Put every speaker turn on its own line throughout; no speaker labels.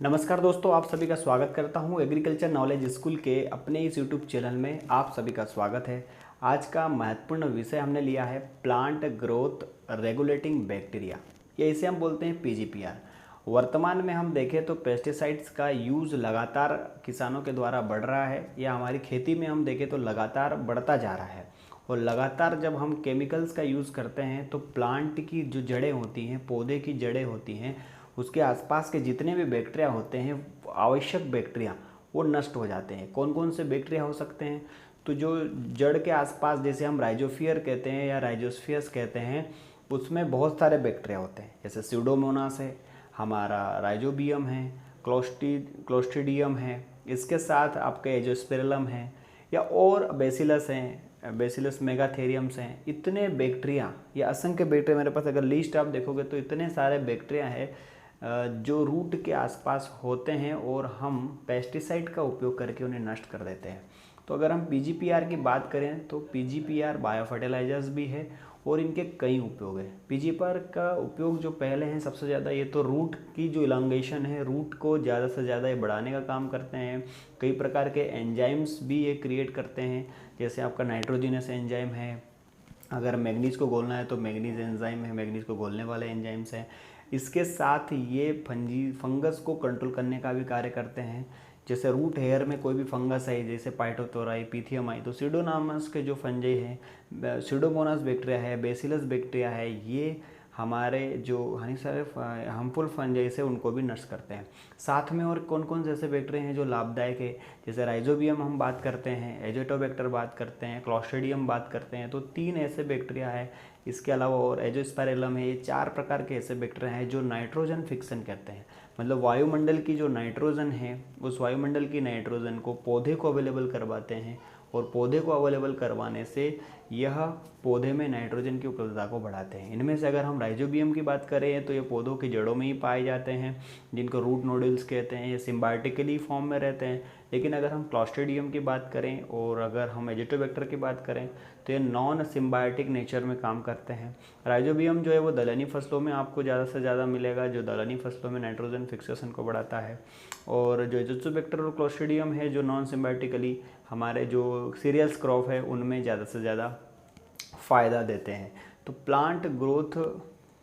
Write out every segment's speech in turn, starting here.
नमस्कार दोस्तों, आप सभी का स्वागत करता हूं एग्रीकल्चर नॉलेज स्कूल के अपने इस यूट्यूब चैनल में। आप सभी का स्वागत है। आज का महत्वपूर्ण विषय हमने लिया है प्लांट ग्रोथ रेगुलेटिंग बैक्टीरिया, या इसे हम बोलते हैं पीजीपीआर। वर्तमान में हम देखें तो पेस्टिसाइड्स का यूज़ लगातार किसानों के द्वारा बढ़ रहा है, या हमारी खेती में हम देखें तो लगातार बढ़ता जा रहा है। और लगातार जब हम केमिकल्स का यूज़ करते हैं तो प्लांट की जो जड़ें होती हैं, पौधे की जड़ें होती हैं, उसके आसपास के जितने भी बैक्टीरिया होते हैं, आवश्यक बैक्टीरिया, वो नष्ट हो जाते हैं। कौन कौन से बैक्टीरिया हो सकते हैं? तो जो जड़ के आसपास, जैसे हम राइजोफियर कहते हैं या राइजोस्फियर्स कहते हैं, उसमें बहुत सारे बैक्टीरिया होते हैं। जैसे स्यूडोमोनास है, हमारा राइजोबियम है, क्लोस्ट्रीडियम है, इसके साथ आपके एजोस्पेरिलम है, या और बेसिलस हैं, बेसिलस मेगाथेरियम्स हैं। इतने बैक्टीरिया या असंख्य बैक्टीरिया मेरे पास, अगर लिस्ट आप देखोगे तो इतने सारे बैक्टीरिया हैं जो रूट के आसपास होते हैं, और हम पेस्टिसाइड का उपयोग करके उन्हें नष्ट कर देते हैं। तो अगर हम पीजीपीआर की बात करें तो पीजीपीआर बायो फर्टिलाइजर्स भी है और इनके कई उपयोग हैं। पीजीपीआर का उपयोग जो पहले हैं सबसे ज़्यादा, ये तो रूट की जो इलांगेशन है, रूट को ज़्यादा से ज़्यादा ये बढ़ाने का काम करते हैं। कई प्रकार के एंजाइम्स भी ये क्रिएट करते हैं, जैसे आपका नाइट्रोजिनस एंजाइम है। अगर मैग्नीज को घोलना है तो मैग्नीज एंजाइम है, मैग्नीज को घोलने वाले एंजाइम्स हैं। इसके साथ ये फंगस को कंट्रोल करने का भी कार्य करते हैं। जैसे रूट हेयर में कोई भी फंगस है, जैसे पाइटोथोराई, पीथियम, तो सीडोनामस के जो फंजे हैं, सीडोमोनास बैक्टीरिया है, बेसिलस बैक्टीरिया है, ये हमारे जो हार्मफुल फंजाई से उनको भी नष्ट करते हैं। साथ में और कौन कौन से ऐसे बैक्टीरिया हैं जो लाभदायक है? जैसे राइजोबियम हम बात करते हैं, एजोटोबैक्टर बात करते हैं, क्लॉस्ट्रिडियम बात करते हैं, तो 3 ऐसे बैक्टीरिया है। इसके अलावा और एजोस्पेरिलम है। ये 4 प्रकार के ऐसे बैक्टीरिया हैं जो नाइट्रोजन फिक्सन कहते हैं। मतलब वायुमंडल की जो नाइट्रोजन है, उस वायुमंडल की नाइट्रोजन को पौधे को अवेलेबल करवाते हैं, और पौधे को अवेलेबल करवाने से यह पौधे में नाइट्रोजन की उपलब्धता को बढ़ाते हैं। इनमें से अगर हम राइजोबियम की बात करें तो ये पौधों की जड़ों में ही पाए जाते हैं, जिनको रूट नोडल्स कहते हैं। ये सिम्बायोटिकली फॉर्म में रहते हैं। लेकिन अगर हम क्लॉस्ट्रिडियम की बात करें और अगर हम एजिटोबैक्टर की बात करें तो ये नॉन सिम्बायोटिक नेचर में काम करते हैं। राइजोबियम जो है वो दलहनी फसलों में आपको ज़्यादा से ज़्यादा मिलेगा, जो दलहनी फसलों में नाइट्रोजन फिक्सेशन को बढ़ाता है। और जो एजिटोबैक्टर और क्लॉस्ट्रिडियम है, जो नॉन सिम्बायोटिकली हमारे जो सीरियल्स क्रॉप है उनमें ज़्यादा से ज़्यादा फ़ायदा देते हैं। तो प्लांट ग्रोथ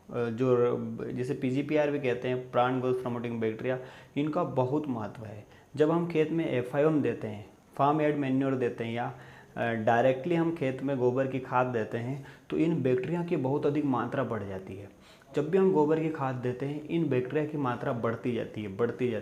जो जिसे पीजीपीआर भी कहते हैं, प्लांट ग्रोथ प्रमोटिंग बैक्टीरिया, इनका बहुत महत्व है। जब हम खेत में एफआईओन देते हैं, फार्म यार्ड मैन्योर देते हैं, या डायरेक्टली हम खेत में गोबर की खाद देते हैं, तो इन बैक्टीरिया की बहुत अधिक मात्रा बढ़ जाती है। जब भी हम गोबर की खाद देते हैं, इन बैक्टीरिया की मात्रा बढ़ती जाती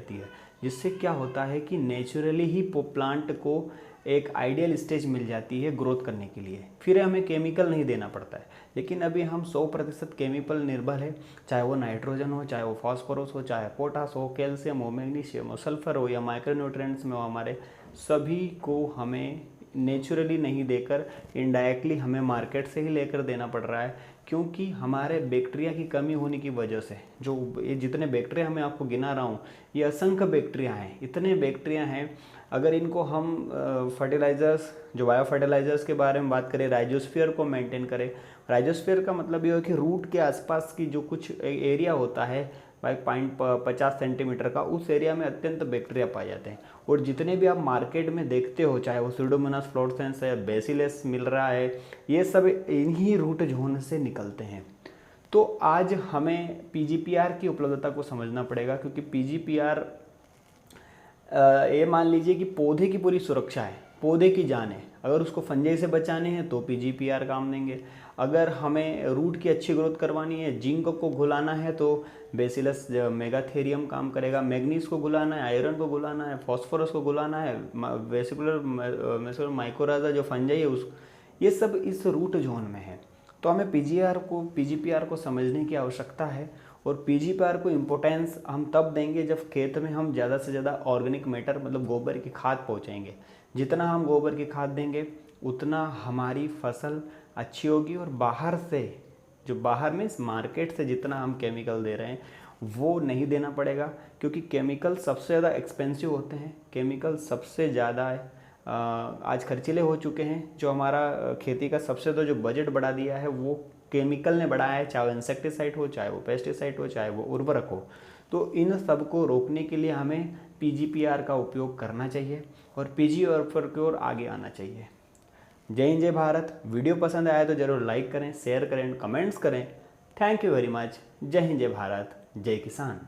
है, जिससे क्या होता है कि नेचुरली ही प्लांट को एक आइडियल स्टेज मिल जाती है ग्रोथ करने के लिए। फिर हमें केमिकल नहीं देना पड़ता है। लेकिन अभी हम 100% केमिकल निर्भर है, चाहे वो नाइट्रोजन हो, चाहे वो फास्फोरस हो, चाहे पोटास हो, कैल्शियम हो, मैग्नीशियम हो, सल्फर हो, या माइक्रोन्यूट्रिएंट्स में हो, हमारे सभी को हमें नेचुरली नहीं देकर इनडायरेक्टली हमें मार्केट से ही लेकर देना पड़ रहा है। क्योंकि हमारे बैक्टीरिया की कमी होने की वजह से, जो ये जितने बैक्टीरिया मैं आपको गिना रहा हूँ, ये असंख्य बैक्टीरिया हैं, इतने बैक्टीरिया हैं। अगर इनको हम फर्टिलाइज़र्स, जो बायो फर्टिलाइज़र्स के बारे में बात करें, राइजोस्फीयर को मेंटेन करें। राइजोस्फीयर का मतलब ये है कि रूट के आसपास की जो कुछ एरिया होता है, 50 सेंटीमीटर का, उस एरिया में अत्यंत बैक्टीरिया पाए जाते हैं। और जितने भी आप मार्केट में देखते हो, चाहे वो स्यूडोमोनास फ्लोरेसेंस है, बेसिलस मिल रहा है, ये सब इन्हीं रूट जोन से निकलते हैं। तो आज हमें पीजीपीआर की उपलब्धता को समझना पड़ेगा, क्योंकि पीजीपीआर ये मान लीजिए कि पौधे की पूरी सुरक्षा है, पौधे की जान है। अगर उसको फंजाई से बचाने हैं तो पीजीपीआर काम देंगे। अगर हमें रूट की अच्छी ग्रोथ करवानी है, जिंक को घुलाना है, तो बेसिलस मेगाथेरियम काम करेगा। मैग्नीज को घुलाना है, आयरन को घुलाना है, फॉस्फोरस को घुलाना है, वेसिकुलर माइकोराजा जो फंजाई है उस, ये सब इस रूट जोन में है। तो हमें पीजीपीआर को समझने की आवश्यकता है। और पीजीपीआर को इम्पोर्टेंस हम तब देंगे जब खेत में हम ज़्यादा से ज़्यादा ऑर्गेनिक मैटर, मतलब गोबर की खाद पहुँचाएंगे। जितना हम गोबर की खाद देंगे उतना हमारी फसल अच्छी होगी। और बाहर से, जो बाहर में मार्केट से जितना हम केमिकल दे रहे हैं वो नहीं देना पड़ेगा, क्योंकि केमिकल सबसे ज़्यादा एक्सपेंसिव होते हैं। केमिकल सबसे ज़्यादा आज खर्चीले हो चुके हैं। जो हमारा खेती का सबसे ज़्यादा जो बजट बढ़ा दिया है वो केमिकल ने बढ़ाया है, चाहे वो इंसेक्टिसाइड हो, चाहे वो पेस्टिसाइड हो, चाहे वो उर्वरक हो। तो इन सब को रोकने के लिए हमें पीजीपीआर का उपयोग करना चाहिए और पीजीआर की ओर आगे आना चाहिए। जय हिंद, जय भारत। वीडियो पसंद आया तो ज़रूर लाइक करें, शेयर करें, कमेंट्स करें। Thank you very much. जय हिंद, जय भारत, जय किसान।